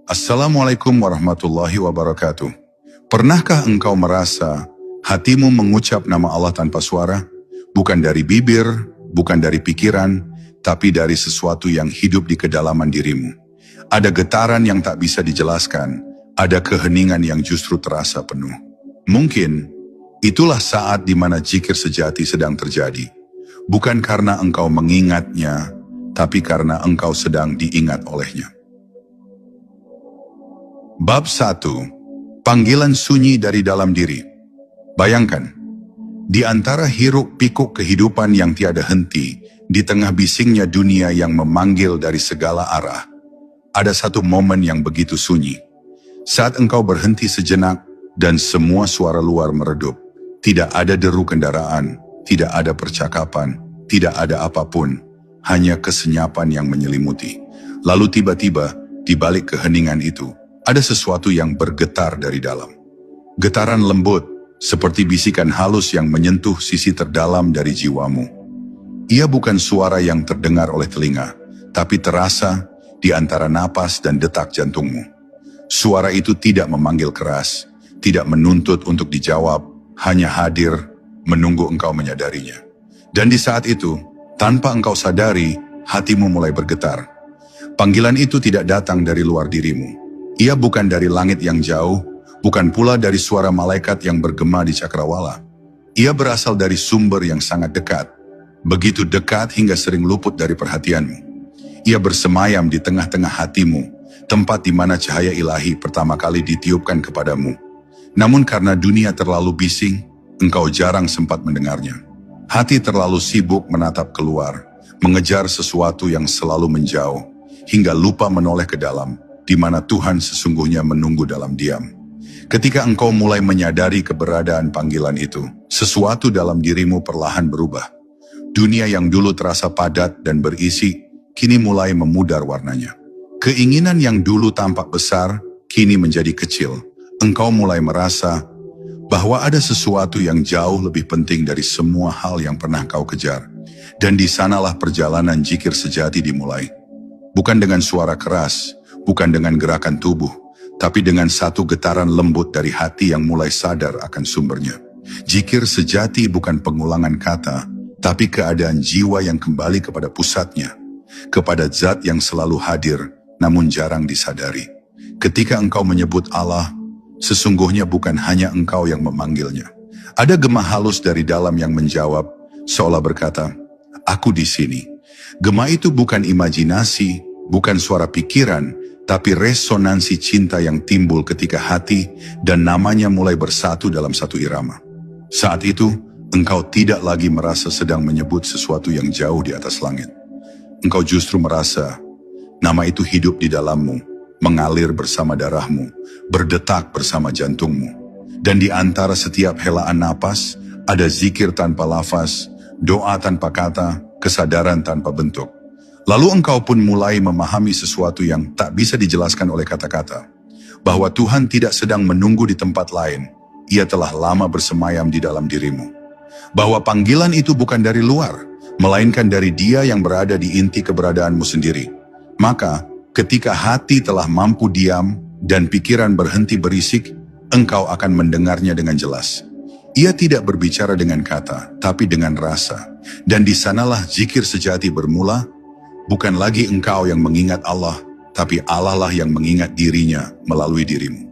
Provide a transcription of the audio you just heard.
Assalamualaikum warahmatullahi wabarakatuh. Pernahkah engkau merasa hatimu mengucap nama Allah tanpa suara? Bukan dari bibir, bukan dari pikiran, tapi dari sesuatu yang hidup di kedalaman dirimu. Ada getaran yang tak bisa dijelaskan, ada keheningan yang justru terasa penuh. Mungkin itulah saat di mana zikir sejati sedang terjadi. Bukan karena engkau mengingatnya, tapi karena engkau sedang diingat olehnya. Bab 1. Panggilan sunyi dari dalam diri. Bayangkan, di antara hiruk pikuk kehidupan yang tiada henti, di tengah bisingnya dunia yang memanggil dari segala arah, ada satu momen yang begitu sunyi. Saat engkau berhenti sejenak dan semua suara luar meredup, tidak ada deru kendaraan, tidak ada percakapan, tidak ada apapun, hanya kesenyapan yang menyelimuti. Lalu tiba-tiba, di balik keheningan itu, ada sesuatu yang bergetar dari dalam. Getaran lembut, seperti bisikan halus yang menyentuh sisi terdalam dari jiwamu. Ia bukan suara yang terdengar oleh telinga, tapi terasa di antara napas dan detak jantungmu. Suara itu tidak memanggil keras, tidak menuntut untuk dijawab, hanya hadir, menunggu engkau menyadarinya. Dan di saat itu, tanpa engkau sadari, hatimu mulai bergetar. Panggilan itu tidak datang dari luar dirimu. Ia bukan dari langit yang jauh, bukan pula dari suara malaikat yang bergema di cakrawala. Ia berasal dari sumber yang sangat dekat, begitu dekat hingga sering luput dari perhatianmu. Ia bersemayam di tengah-tengah hatimu, tempat di mana cahaya ilahi pertama kali ditiupkan kepadamu. Namun karena dunia terlalu bising, engkau jarang sempat mendengarnya. Hati terlalu sibuk menatap keluar, mengejar sesuatu yang selalu menjauh, hingga lupa menoleh ke dalam, di mana Tuhan sesungguhnya menunggu dalam diam. Ketika engkau mulai menyadari keberadaan panggilan itu, sesuatu dalam dirimu perlahan berubah. Dunia yang dulu terasa padat dan berisi, kini mulai memudar warnanya. Keinginan yang dulu tampak besar, kini menjadi kecil. Engkau mulai merasa bahwa ada sesuatu yang jauh lebih penting dari semua hal yang pernah kau kejar. Dan di sanalah perjalanan zikir sejati dimulai. Bukan dengan suara keras, bukan dengan gerakan tubuh, tapi dengan satu getaran lembut dari hati yang mulai sadar akan sumbernya. Zikir sejati bukan pengulangan kata, tapi keadaan jiwa yang kembali kepada pusatnya, kepada zat yang selalu hadir, namun jarang disadari. Ketika engkau menyebut Allah, sesungguhnya bukan hanya engkau yang memanggilnya. Ada gema halus dari dalam yang menjawab, seolah berkata, "Aku di sini." Gema itu bukan imajinasi, bukan suara pikiran, tapi resonansi cinta yang timbul ketika hati dan namanya mulai bersatu dalam satu irama. Saat itu, engkau tidak lagi merasa sedang menyebut sesuatu yang jauh di atas langit. Engkau justru merasa nama itu hidup di dalammu, mengalir bersama darahmu, berdetak bersama jantungmu. Dan di antara setiap helaan napas, ada zikir tanpa lafaz, doa tanpa kata, kesadaran tanpa bentuk. Lalu engkau pun mulai memahami sesuatu yang tak bisa dijelaskan oleh kata-kata. Bahwa Tuhan tidak sedang menunggu di tempat lain. Ia telah lama bersemayam di dalam dirimu. Bahwa panggilan itu bukan dari luar, melainkan dari Dia yang berada di inti keberadaanmu sendiri. Maka, ketika hati telah mampu diam dan pikiran berhenti berisik, engkau akan mendengarnya dengan jelas. Ia tidak berbicara dengan kata, tapi dengan rasa. Dan di sanalah zikir sejati bermula. Bukan lagi engkau yang mengingat Allah, tapi Allah lah yang mengingat dirinya melalui dirimu.